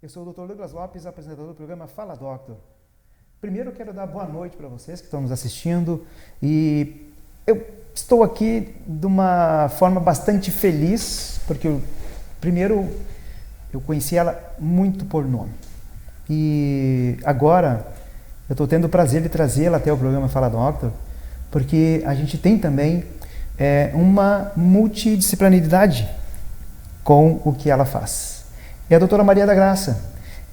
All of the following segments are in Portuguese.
Eu sou o Dr. Douglas Lopes, apresentador do programa Fala Doctor. Primeiro eu quero dar boa noite para vocês que estão nos assistindo e eu estou aqui de uma forma bastante feliz, porque primeiro eu conheci ela muito por nome e agora eu estou tendo o prazer de trazê-la até o programa Fala Doctor, porque a gente tem também uma multidisciplinaridade com o que ela faz. É a doutora Maria da Graça.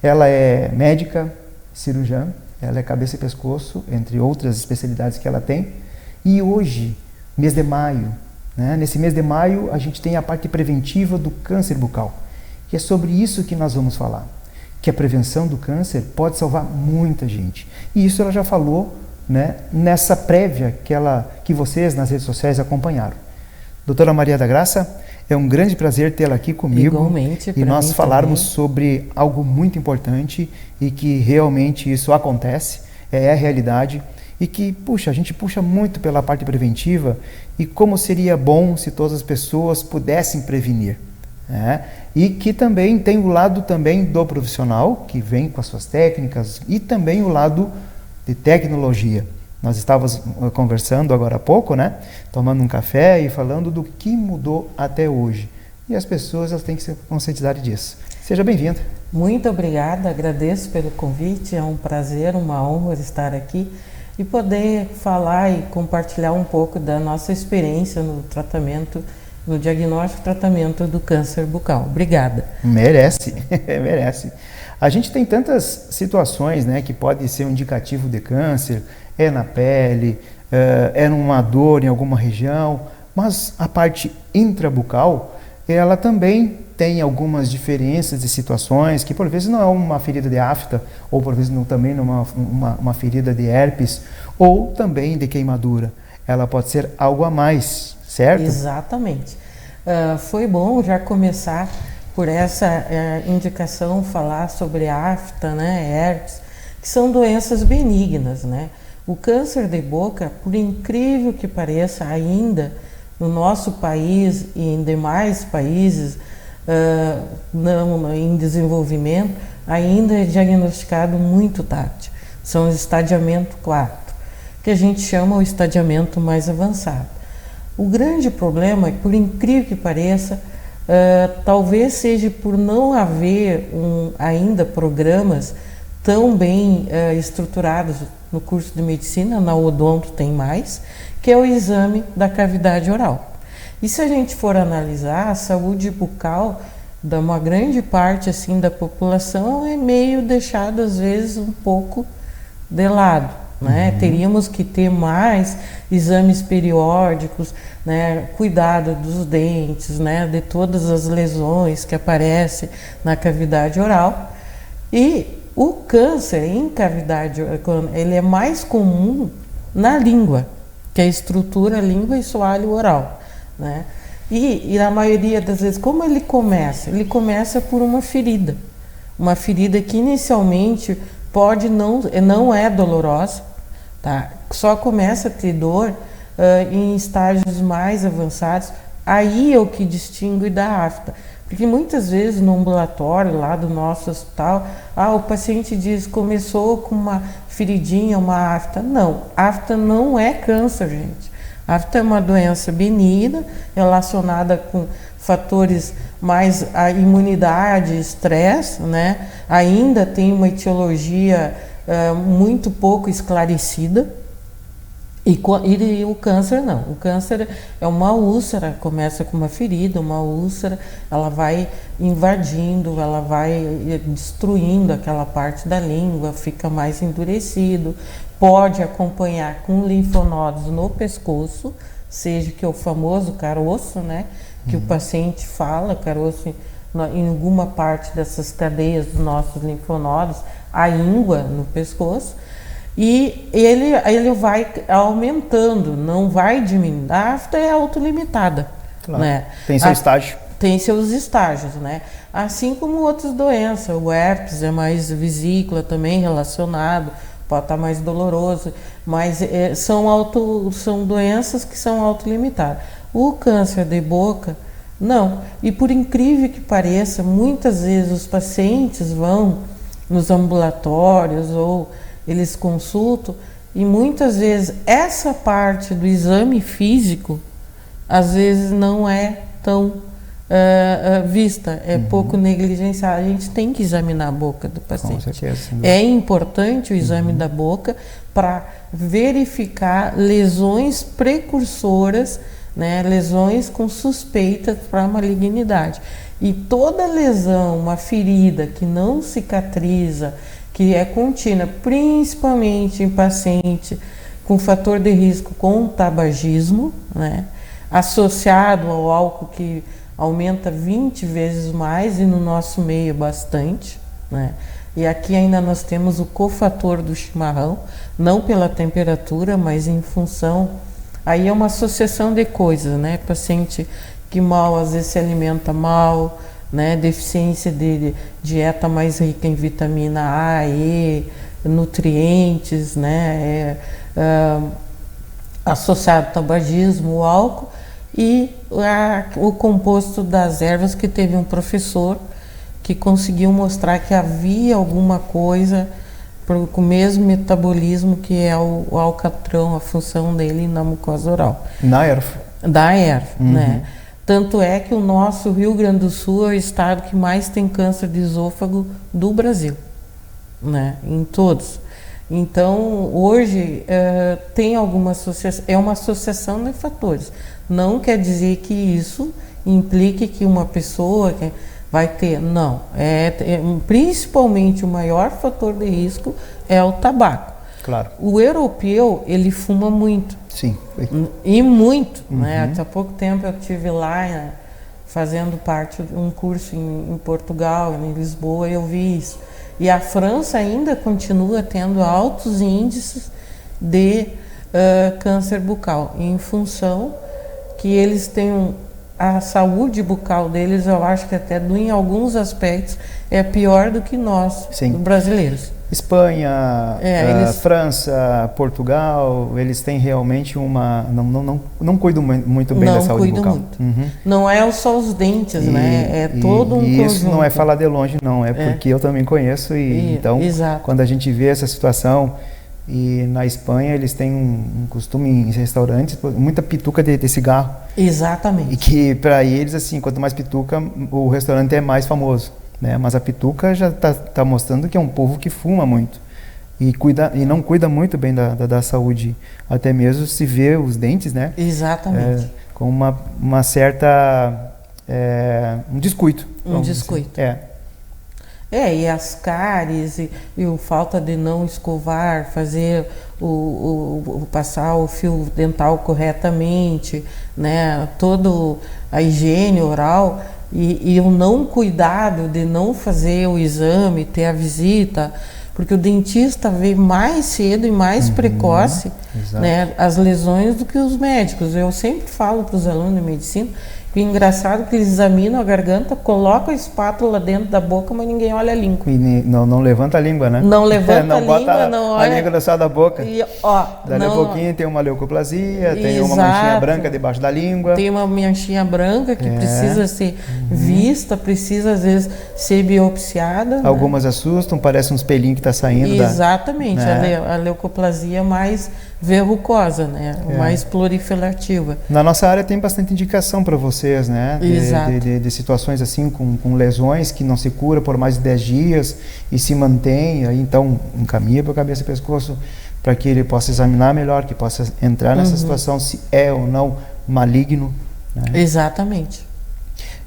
Ela é médica, cirurgiã, ela é cabeça e pescoço, entre outras especialidades que ela tem. E hoje, mês de maio, nesse mês de maio, a gente tem a parte preventiva do câncer bucal. E é sobre isso que nós vamos falar. Que a prevenção do câncer pode salvar muita gente. E isso ela já falou, nessa prévia que vocês nas redes sociais acompanharam. Doutora Maria da Graça, é um grande prazer tê-la aqui comigo. Igualmente, e nós falarmos também sobre algo muito importante e que realmente isso acontece, é a realidade e que, a gente puxa muito pela parte preventiva e como seria bom se todas as pessoas pudessem prevenir. E que também tem o lado também do profissional, que vem com as suas técnicas, e também o lado de tecnologia. Nós estávamos conversando agora há pouco, tomando um café e falando do que mudou até hoje. E as pessoas elas têm que se conscientizar disso. Seja bem-vinda. Muito obrigada, agradeço pelo convite, é um prazer, uma honra estar aqui e poder falar e compartilhar um pouco da nossa experiência no tratamento, no diagnóstico e tratamento do câncer bucal. Obrigada. Merece, merece. A gente tem tantas situações, que pode ser um indicativo de câncer, é na pele, é numa dor em alguma região, mas a parte intrabucal, ela também tem algumas diferenças de situações, que por vezes não é uma ferida de afta, ou por vezes também não é uma ferida de herpes, ou também de queimadura. Ela pode ser algo a mais, certo? Exatamente. Foi bom já começar por essa indicação, falar sobre afta, herpes, que são doenças benignas, O câncer de boca, por incrível que pareça, ainda no nosso país e em demais países em desenvolvimento, ainda é diagnosticado muito tarde. São o estadiamento 4, que a gente chama o estadiamento mais avançado. O grande problema é que, por incrível que pareça, talvez seja por não haver ainda programas tão bem estruturados no curso de medicina, na odonto tem mais, que é o exame da cavidade oral. E se a gente for analisar, a saúde bucal de uma grande parte assim da população é meio deixada às vezes um pouco de lado, Teríamos que ter mais exames periódicos, cuidado dos dentes, de todas as lesões que aparecem na cavidade oral. E o câncer em cavidade oral, ele é mais comum na língua, que é a estrutura língua e soalho oral, E na maioria das vezes, como ele começa? Ele começa por uma ferida que inicialmente não é dolorosa, Só começa a ter dor em estágios mais avançados. Aí é o que distingue da afta. Porque muitas vezes no ambulatório lá do nosso hospital, o paciente diz que começou com uma feridinha, uma afta. Não, afta não é câncer, gente. Afta é uma doença benigna relacionada com fatores mais a imunidade, estresse, Ainda tem uma etiologia muito pouco esclarecida. E o câncer não. O câncer é uma úlcera, começa com uma ferida, uma úlcera, ela vai invadindo, ela vai destruindo aquela parte da língua, fica mais endurecido, pode acompanhar com linfonodos no pescoço, seja que é o famoso caroço, que o paciente fala, caroço em alguma parte dessas cadeias dos nossos linfonodos, a íngua no pescoço. E ele vai aumentando, não vai diminuindo. A afta é autolimitada. Claro. Tem seu estágio. Tem seus estágios, Assim como outras doenças. O herpes é mais vesícula também relacionado, pode estar mais doloroso, mas são doenças que são autolimitadas. O câncer de boca, Não. E por incrível que pareça, muitas vezes os pacientes vão nos ambulatórios ou eles consultam e muitas vezes essa parte do exame físico às vezes não é tão vista, é pouco negligenciada. A gente tem que examinar a boca do paciente. Com certeza, é importante o exame da boca para verificar lesões precursoras, né, lesões com suspeita para malignidade. E toda lesão, uma ferida que não cicatriza, que é contínua, principalmente em paciente com fator de risco com tabagismo, né, associado ao álcool que aumenta 20 vezes mais e no nosso meio bastante, né? E aqui ainda nós temos o cofator do chimarrão, não pela temperatura, mas em função, aí é uma associação de coisas, né? Paciente que mal, às vezes se alimenta mal, né? Deficiência de dieta mais rica em vitamina A, E, nutrientes, né? Associado ao tabagismo, o álcool e o composto das ervas, que teve um professor que conseguiu mostrar que havia alguma coisa com o mesmo metabolismo que é o alcatrão, a função dele na mucosa oral. Na erva. Da erva, né? Tanto é que o nosso Rio Grande do Sul é o estado que mais tem câncer de esôfago do Brasil, né? Em todos. Então, hoje, tem alguma associação, é uma associação de fatores. Não quer dizer que isso implique que uma pessoa vai ter, não. Principalmente o maior fator de risco é o tabaco. Claro. O europeu, ele fuma muito. Sim. E muito, né? Até há pouco tempo eu estive lá fazendo parte de um curso em Portugal, em Lisboa, e eu vi isso. E a França ainda continua tendo altos índices de câncer bucal, em função que eles têm a saúde bucal deles, eu acho que até em alguns aspectos é pior do que nós, brasileiros. Espanha, França, Portugal, eles têm realmente uma... Não cuidam muito bem da saúde bucal. Muito. Não é só os dentes, né? É todo um conjunto. Isso não é falar de longe, não. É porque eu também conheço. Então, quando a gente vê essa situação... E na Espanha eles têm um costume em restaurantes, muita pituca de cigarro. Exatamente. E que para eles, assim, quanto mais pituca, o restaurante é mais famoso, né? Mas a pituca já tá mostrando que é um povo que fuma muito e não cuida muito bem da saúde, até mesmo se vê os dentes, né? Exatamente. Com uma certa um descuido. Um descuido. E as cáries e a falta de não escovar, fazer passar o fio dental corretamente, né? Toda a higiene oral e o não cuidado de não fazer o exame, ter a visita, porque o dentista vê mais cedo e mais precoce, né, as lesões do que os médicos. Eu sempre falo para os alunos de medicina que é engraçado que eles examinam a garganta, colocam a espátula dentro da boca, mas ninguém olha a língua. E não levanta a língua, né? Não levanta a língua, bota não olha. A língua no céu da boca. Dali a pouquinho tem uma leucoplasia, tem uma manchinha branca debaixo da língua. Tem uma manchinha branca que precisa ser vista, precisa às vezes ser biopsiada. Algumas assustam, parece uns pelinhos que está saindo. Exatamente, a leucoplasia mais verrucosa, né? Mais proliferativa. Na nossa área tem bastante indicação para vocês, né? De situações assim com lesões que não se cura por mais de 10 dias e se mantém, aí então encaminha para a cabeça e pescoço para que ele possa examinar melhor, que possa entrar nessa situação se é ou não maligno, né? Exatamente.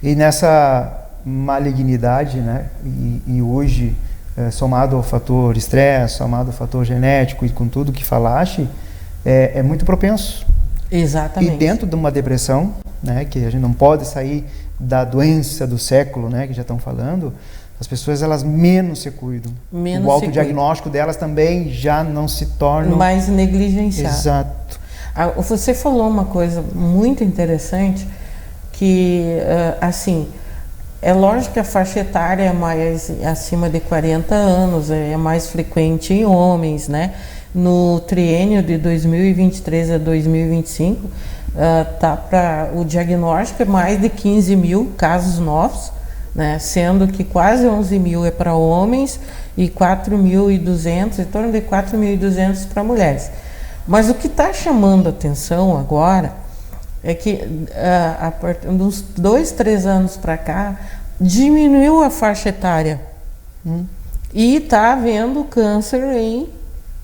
E nessa malignidade, né? E hoje somado ao fator estresse, somado ao fator genético e com tudo que falaste, é muito propenso. Exatamente. E dentro de uma depressão, né, que a gente não pode sair da doença do século, né, que já estão falando, as pessoas elas menos se cuidam. O autodiagnóstico delas também já não se torna mais negligenciado. Exato. Você falou uma coisa muito interessante que, assim, é lógico que a faixa etária é mais acima de 40 anos, é mais frequente em homens, né? No triênio de 2023 a 2025, o diagnóstico é mais de 15 mil casos novos, né, sendo que quase 11 mil é para homens e 4.200, em torno de 4.200 para mulheres. Mas o que está chamando a atenção agora é que a partir de uns 2, 3 anos para cá, diminuiu a faixa etária. E está havendo câncer em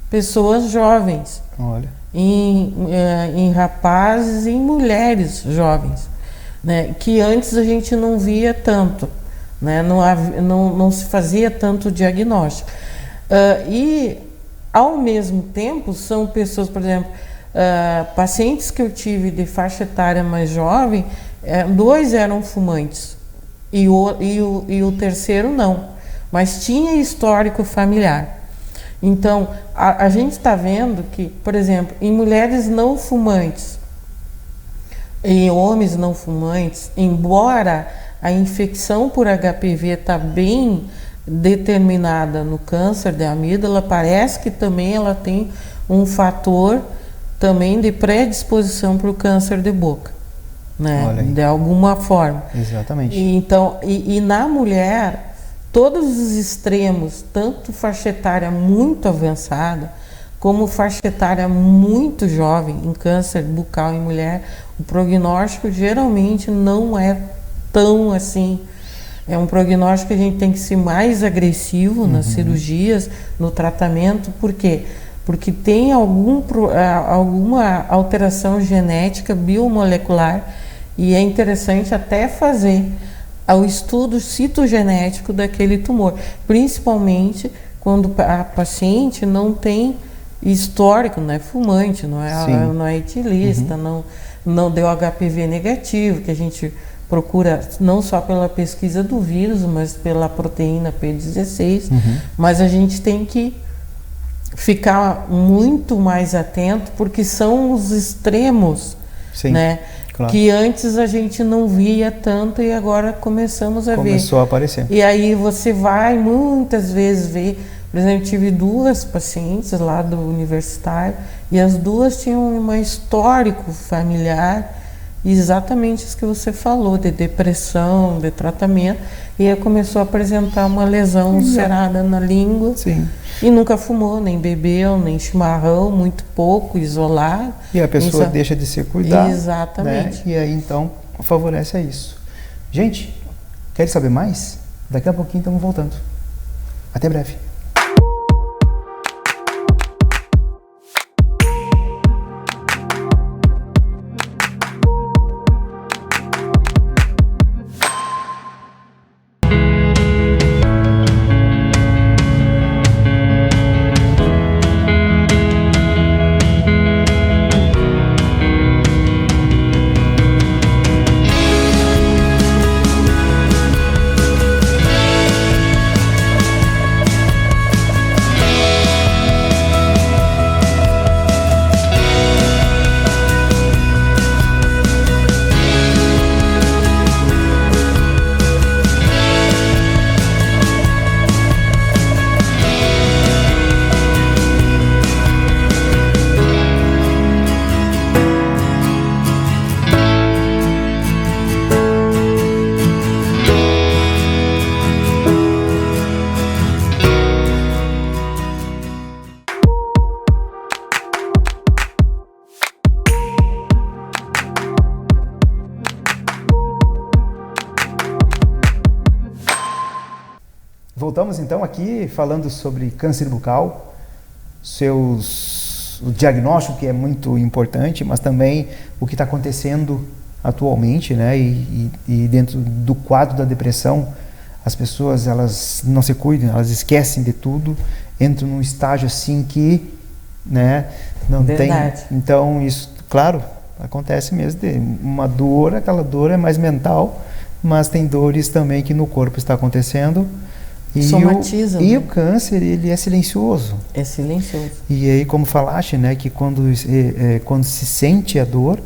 pessoas jovens. Olha. Em rapazes e em mulheres jovens, né, que antes a gente não via tanto, né, não se fazia tanto diagnóstico. E, ao mesmo tempo, são pessoas, por exemplo, pacientes que eu tive de faixa etária mais jovem, 2 eram fumantes e o terceiro não, mas tinha histórico familiar. Então, a gente está vendo que, por exemplo, em mulheres não fumantes, em homens não fumantes, embora a infecção por HPV está bem determinada no câncer de amígdala, parece que também ela tem um fator também de predisposição para o câncer de boca, né? De alguma forma. Exatamente. E na mulher, todos os extremos, tanto faixa etária muito avançada, como faixa etária muito jovem, em câncer bucal em mulher, o prognóstico geralmente não é tão assim. É um prognóstico que a gente tem que ser mais agressivo nas cirurgias, no tratamento. Por quê? Porque tem alguma alteração genética biomolecular e é interessante até fazer ao estudo citogenético daquele tumor, principalmente quando a paciente não tem histórico, não é fumante, não é etilista, não deu HPV negativo, que a gente procura não só pela pesquisa do vírus, mas pela proteína P16, mas a gente tem que ficar muito mais atento, porque são os extremos, né? Claro. Que antes a gente não via tanto e agora começamos a ver. Começou a aparecer. E aí você vai muitas vezes ver, por exemplo, tive 2 pacientes lá do universitário e as 2 tinham um histórico familiar, exatamente isso que você falou, de depressão, de tratamento, e aí começou a apresentar uma lesão ulcerada na língua. Sim. E nunca fumou, nem bebeu, nem chimarrão, muito pouco, isolado. E a pessoa deixa de se cuidar. Exatamente. Né? E aí, então, favorece a isso. Gente, quer saber mais? Daqui a pouquinho estamos voltando. Até breve. Voltamos então aqui falando sobre câncer bucal, o diagnóstico, que é muito importante, mas também o que está acontecendo atualmente, né? E dentro do quadro da depressão, as pessoas, elas não se cuidam, elas esquecem de tudo, entram num estágio assim que, né, não Verdade. tem. Então isso, claro, acontece mesmo, de uma dor, aquela dor é mais mental, mas tem dores também que no corpo está acontecendo. Somatiza. E o câncer, ele é silencioso. É silencioso. E aí, como falaste, né, que quando se sente a dor,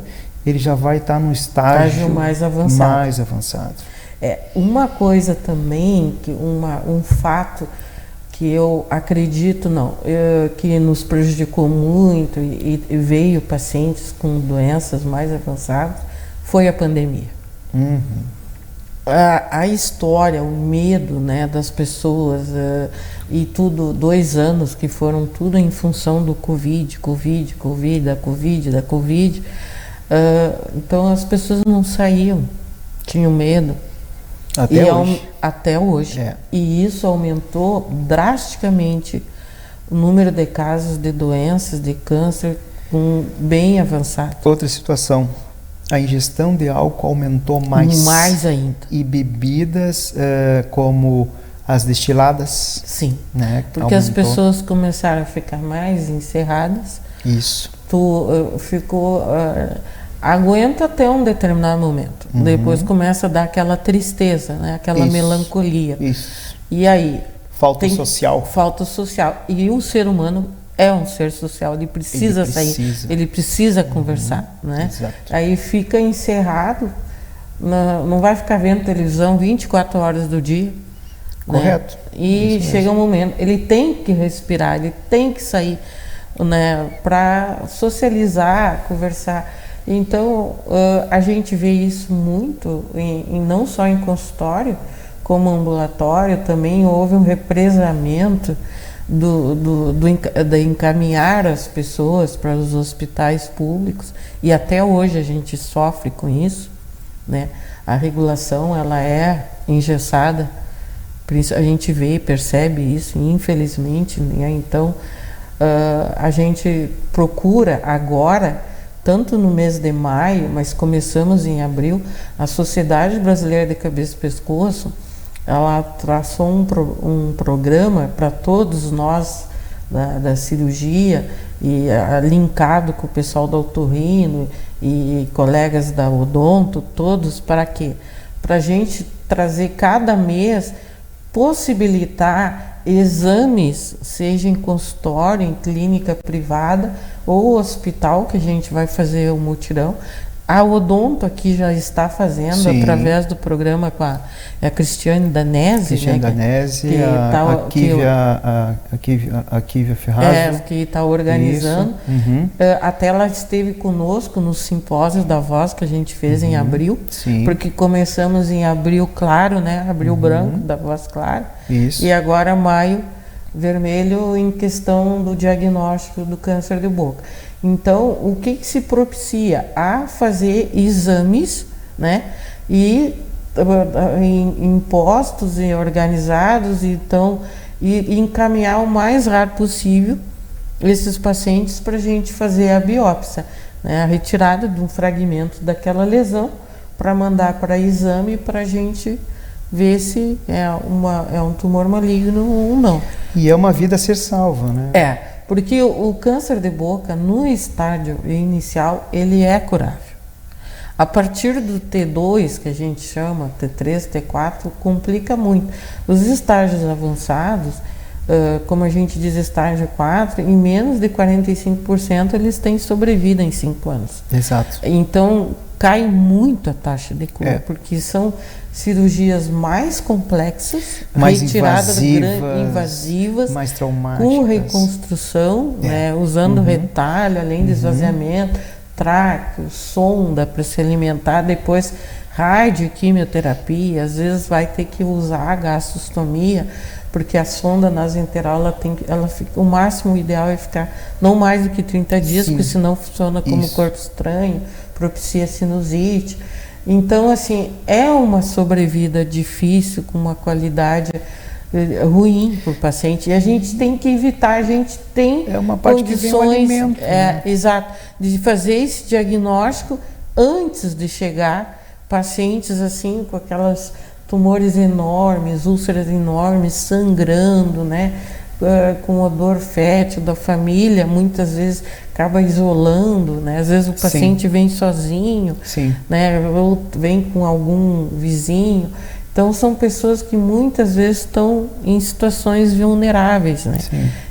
ele já vai estar num estágio mais avançado. Uma coisa também, um fato que eu acredito, não, que nos prejudicou muito e veio pacientes com doenças mais avançadas, foi a pandemia. A história, o medo, né, das pessoas e tudo, 2 anos que foram tudo em função do Covid, da Covid. Então as pessoas não saíam, tinham medo. Até hoje. E isso aumentou drasticamente o número de casos de doenças, de câncer bem avançado. Outra situação, a ingestão de álcool aumentou mais. Mais ainda. E bebidas como as destiladas. Sim, né, porque as pessoas começaram a ficar mais encerradas. Isso. Aguenta até um determinado momento. Depois começa a dar aquela tristeza, né? Aquela melancolia. Isso. E aí? Falta social. Falta social. E o ser humano é um ser social, ele precisa sair, ele precisa conversar, né? Exato. Aí fica encerrado, não vai ficar vendo televisão 24 horas do dia. Correto. Né? E chega um momento, ele tem que respirar, ele tem que sair, né? Para socializar, conversar. Então, a gente vê isso muito, não só em consultório, como ambulatório, também houve um represamento de encaminhar as pessoas para os hospitais públicos, e até hoje a gente sofre com isso, né? A regulação, ela é engessada, a gente vê e percebe isso, infelizmente, né? Então, a gente procura agora, tanto no mês de maio, mas começamos em abril, a Sociedade Brasileira de Cabeça e Pescoço, ela traçou um programa para todos nós da cirurgia, e linkado com o pessoal da otorrino e colegas da odonto, todos, para quê? Para a gente trazer cada mês, possibilitar exames, seja em consultório, em clínica privada ou hospital, que a gente vai fazer o mutirão. A odonto aqui já está fazendo, através do programa com a Cristiane Danese, a Kívia Ferraz, que está organizando. Até ela esteve conosco no simpósio da voz que a gente fez em abril, porque começamos em abril claro, né? Abril branco da voz clara. Isso. E agora maio vermelho em questão do diagnóstico do câncer de boca. Então, o que se propicia? A fazer exames, né? E em postos e organizados, então, e encaminhar o mais rápido possível esses pacientes para a gente fazer a biópsia, né? A retirada de um fragmento daquela lesão para mandar para exame para a gente ver se é um tumor maligno ou não. E é uma vida a ser salva, né? Porque o câncer de boca, no estágio inicial, ele é curável. A partir do T2, que a gente chama, T3, T4, complica muito. Os estágios avançados, como a gente diz estágio 4, em menos de 45% eles têm sobrevida em 5 anos. Exato. Então, cai muito a taxa de cura, porque são cirurgias mais complexas, mais invasivas, mais traumáticas, com reconstrução, né, usando retalho, além de esvaziamento, tráqueo, sonda para se alimentar, depois radioquimioterapia, às vezes vai ter que usar a gastrostomia, porque a sonda nasoenteral, ela fica, o máximo ideal é ficar não mais do que 30 dias, porque senão funciona como corpo estranho, propicia sinusite. Então, assim, é uma sobrevida difícil, com uma qualidade ruim para o paciente, e a gente tem que evitar, a gente tem uma parte condições, que vem o alimento, né? Exato, de fazer esse diagnóstico antes de chegar pacientes assim com aquelas tumores enormes, úlceras enormes, sangrando, né? Com odor fétido da família, muitas vezes acaba isolando, né? Às vezes o paciente vem sozinho, né? Ou vem com algum vizinho. Então são pessoas que muitas vezes estão em situações vulneráveis, né?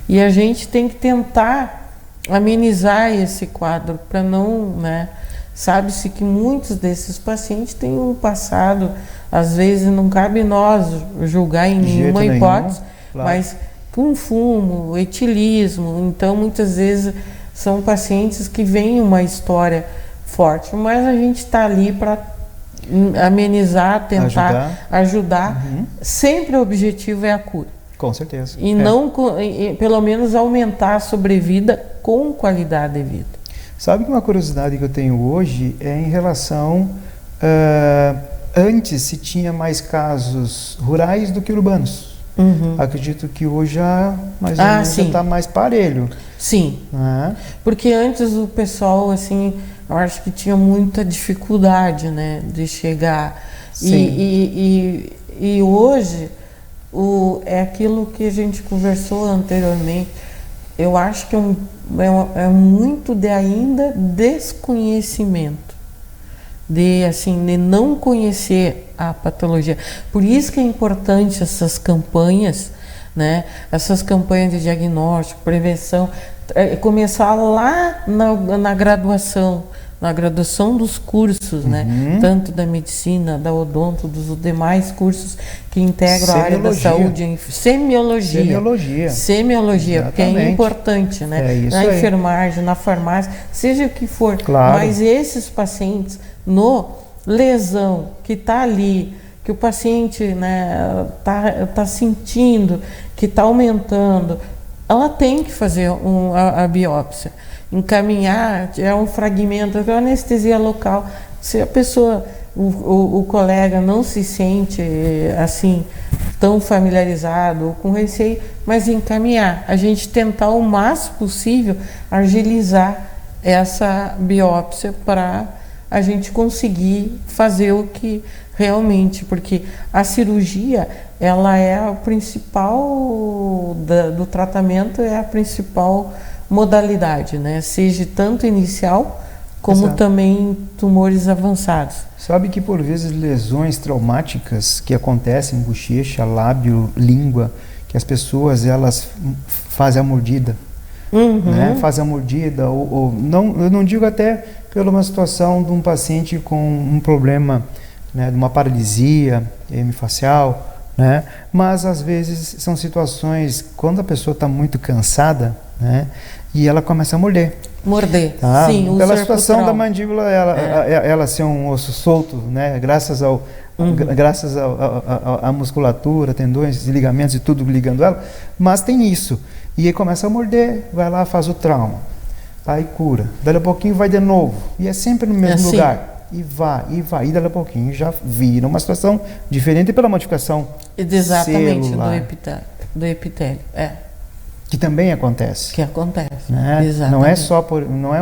E a gente tem que tentar amenizar esse quadro para não, né? Sabe-se que muitos desses pacientes têm um passado, às vezes não cabe nós julgar em nenhuma hipótese, mas com fumo, etilismo. Então, muitas vezes são pacientes que vêm uma história forte, mas a gente está ali para amenizar, tentar ajudar. Sempre o objetivo é a cura. Com certeza. E não, pelo menos, aumentar a sobrevida com qualidade de vida. Sabe que uma curiosidade que eu tenho hoje é em relação... antes se tinha mais casos rurais do que urbanos. Acredito que hoje já mais ou menos está mais parelho. Sim, porque antes o pessoal, assim, eu acho que tinha muita dificuldade, né, de chegar. E hoje é aquilo que a gente conversou anteriormente. Eu acho que é muito de ainda desconhecimento. De não conhecer a patologia. Por isso que é importante essas campanhas, né? Essas campanhas de diagnóstico, prevenção, começar lá na graduação dos cursos, né? Tanto da medicina, da odonto, dos demais cursos que integram a área da saúde, semiologia, porque é importante, né? Na enfermagem, na farmácia, seja o que for. Claro. Mas esses pacientes no lesão que está ali, que o paciente, né, tá sentindo, que está aumentando, ela tem que fazer a biópsia. Encaminhar, é um fragmento, é anestesia local. Se a pessoa, o colega não se sente assim tão familiarizado com receio, mas encaminhar, a gente tentar o máximo possível agilizar essa biópsia para a gente conseguir fazer o que realmente, porque a cirurgia, ela é a principal do tratamento, é a principal modalidade, né? Seja tanto inicial como também tumores avançados. Sabe que por vezes lesões traumáticas que acontecem em bochecha, lábio, língua, que as pessoas elas fazem a mordida, né? Fazem a mordida ou não, eu não digo até pela uma situação de um paciente com um problema, né, de uma paralisia hemifacial, né? Mas às vezes são situações quando a pessoa está muito cansada, né? E ela começa a morder. Tá? Sim, pela situação da mandíbula, ela ser um osso solto, né? Graças à musculatura, tendões, ligamentos e tudo ligando ela, mas tem isso. E aí começa a morder, vai lá, faz o trauma, aí cura. Daí a pouquinho vai de novo, e é sempre no mesmo lugar. E vai, e daí a pouquinho já vira uma situação diferente pela modificação celular. do epitélio. Que também acontece. Que acontece, né? exatamente. Não é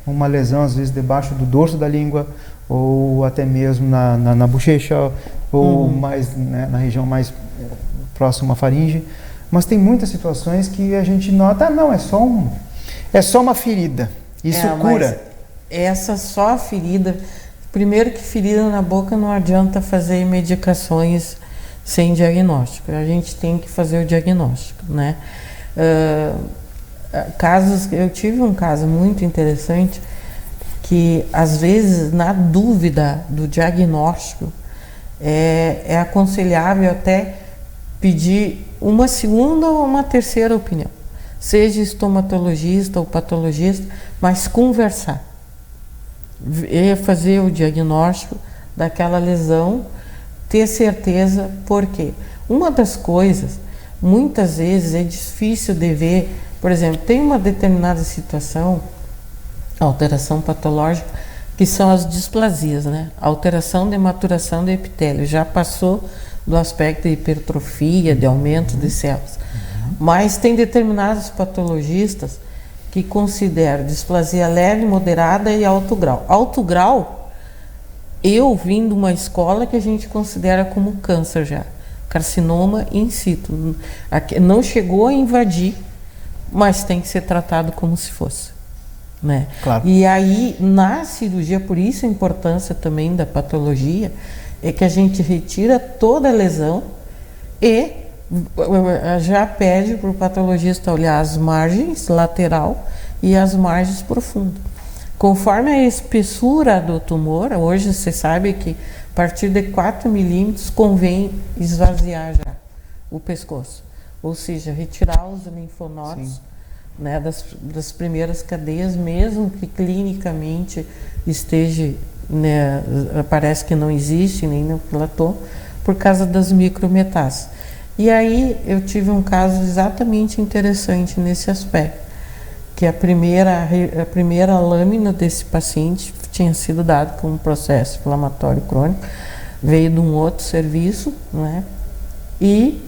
uma lesão, às vezes, debaixo do dorso da língua, ou até mesmo na bochecha, ou mais, né, na região mais próxima à faringe. Mas tem muitas situações que a gente nota, é só uma ferida. Isso cura. Essa só a ferida. Primeiro que ferida na boca não adianta fazer medicações sem diagnóstico. A gente tem que fazer o diagnóstico, né? Eu tive um caso muito interessante que às vezes na dúvida do diagnóstico é aconselhável até pedir uma segunda ou uma terceira opinião, seja estomatologista ou patologista, mas conversar e fazer o diagnóstico daquela lesão, ter certeza, porque uma das coisas muitas vezes é difícil de ver, por exemplo, tem uma determinada situação, alteração patológica, que são as displasias, né? Alteração de maturação do epitélio, já passou do aspecto de hipertrofia, de aumento de células. Mas tem determinados patologistas que consideram displasia leve, moderada e alto grau. Alto grau, eu vim de uma escola que a gente considera como câncer já. Carcinoma in situ. Não chegou a invadir, mas tem que ser tratado como se fosse, né? Claro. E aí, na cirurgia, por isso a importância também da patologia, é que a gente retira toda a lesão e já pede para o patologista olhar as margens lateral e as margens profundas. Conforme a espessura do tumor, hoje você sabe que a partir de 4 milímetros convém esvaziar já o pescoço. ou seja, retirar os linfonodos, né, das primeiras cadeias, mesmo que clinicamente esteja, né, parece que não existe nem no platô, por causa das micrometástases. E aí eu tive um caso exatamente interessante nesse aspecto, que a primeira lâmina desse paciente tinha sido dada com um processo inflamatório crônico, veio de um outro serviço, né, e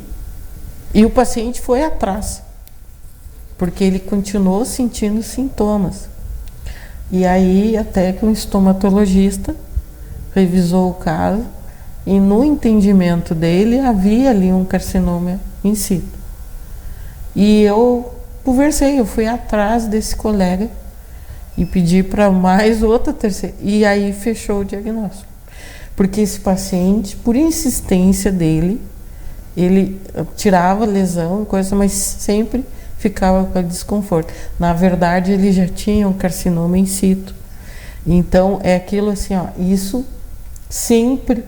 o paciente foi atrás, porque ele continuou sentindo sintomas. E aí até que um estomatologista revisou o caso e no entendimento dele havia ali um carcinoma in situ. E eu conversei, eu fui atrás desse colega e pedi para mais outra terceira. E aí fechou o diagnóstico. Porque esse paciente, por insistência dele, ele tirava lesão, coisa, mas sempre ficava com desconforto. Na verdade, ele já tinha um carcinoma in situ. Então, é aquilo assim, ó, isso sempre,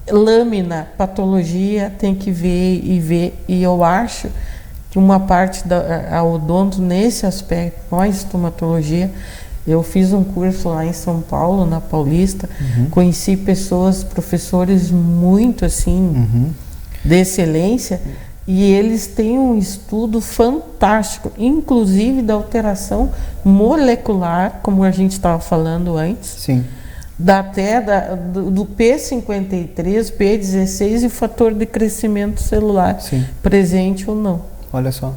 lâmina, patologia, tem que ver, e eu acho que uma parte da odonto nesse aspecto, com a estomatologia, eu fiz um curso lá em São Paulo, na Paulista, conheci pessoas, professores muito assim, de excelência, e eles têm um estudo fantástico, inclusive da alteração molecular, como a gente estava falando antes. Sim. Do P53, P16 e o fator de crescimento celular, presente ou não. Olha só.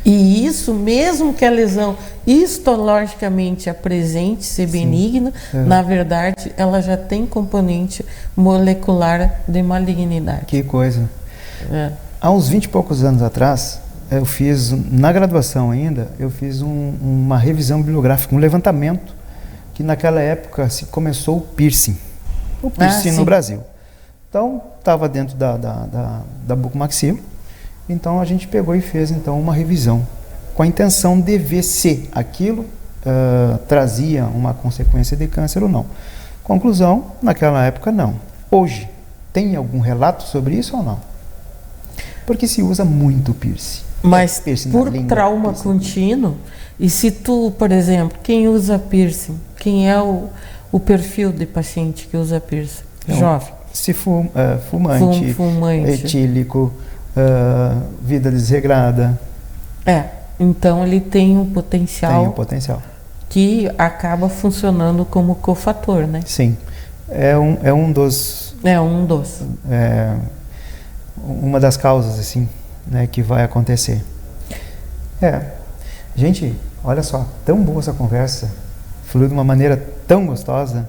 E isso, mesmo que a lesão histologicamente apresente ser benigna, na verdade, ela já tem componente molecular de malignidade. Que coisa. Há uns 20 e poucos anos atrás, eu fiz, na graduação ainda, eu fiz uma revisão bibliográfica, um levantamento, que naquela época se começou o piercing no Brasil. Então, estava dentro da bucomaxilo, então a gente pegou e fez então uma revisão, com a intenção de ver se aquilo trazia uma consequência de câncer ou não. Conclusão, naquela época não. Hoje, tem algum relato sobre isso ou não? Porque se usa muito piercing. Mas piercing por língua, trauma piercing contínuo, e se tu, por exemplo, quem usa piercing, quem é o perfil de paciente que usa piercing? Jovem. Se fumante, etílico, vida desregrada. Então ele tem um potencial. Tem um potencial. Que acaba funcionando como cofator, né? Sim. É um dos... uma das causas, assim, né, que vai acontecer. Gente, olha só, tão boa essa conversa, fluiu de uma maneira tão gostosa,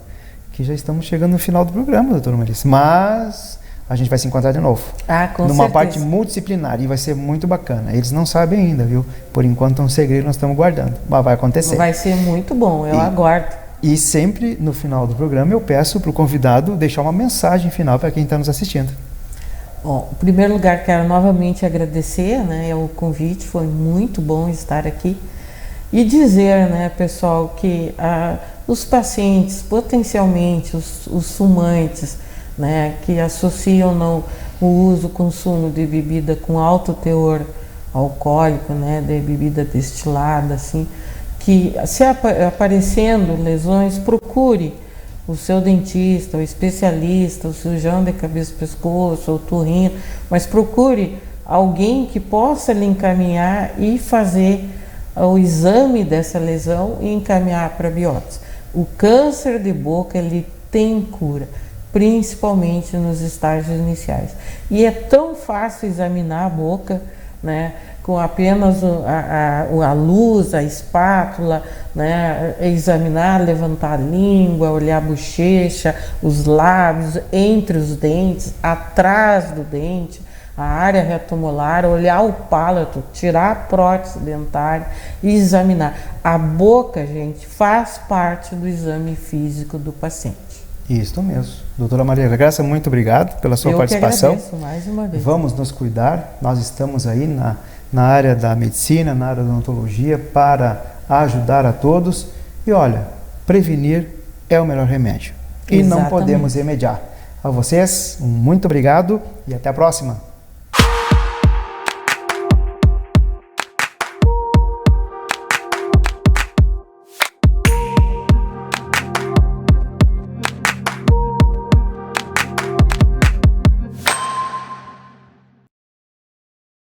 que já estamos chegando no final do programa, doutora Melissa. Mas a gente vai se encontrar de novo. Com numa certeza. Parte multidisciplinar, e vai ser muito bacana. Eles não sabem ainda, viu? Por enquanto é um segredo, nós estamos guardando, mas vai acontecer. Vai ser muito bom, eu aguardo. E sempre no final do programa eu peço para o convidado deixar uma mensagem final para quem está nos assistindo. Bom, em primeiro lugar, quero novamente agradecer, né, o convite, foi muito bom estar aqui. E dizer, né, pessoal, que os pacientes, potencialmente, os fumantes, né, que associam não, o uso, o consumo de bebida com alto teor alcoólico, né, de bebida destilada, assim, que se aparecendo lesões, procure o seu dentista, o especialista, o cirurgião de cabeça e pescoço, o otorrino, mas procure alguém que possa lhe encaminhar e fazer o exame dessa lesão e encaminhar para biópsia. O câncer de boca, ele tem cura, principalmente nos estágios iniciais. E é tão fácil examinar a boca, né, com apenas a luz, a espátula, né, examinar, levantar a língua, olhar a bochecha, os lábios, entre os dentes, atrás do dente, a área retomolar, olhar o palato, tirar a prótese dentária e examinar. A boca, gente, faz parte do exame físico do paciente. Isso mesmo. Doutora Maria Graça, muito obrigado pela sua participação. Eu que agradeço mais uma vez. Vamos nos cuidar, nós estamos aí na área da medicina, na área da odontologia, para ajudar a todos. E olha, prevenir é o melhor remédio. E não podemos remediar. A vocês, muito obrigado e até a próxima.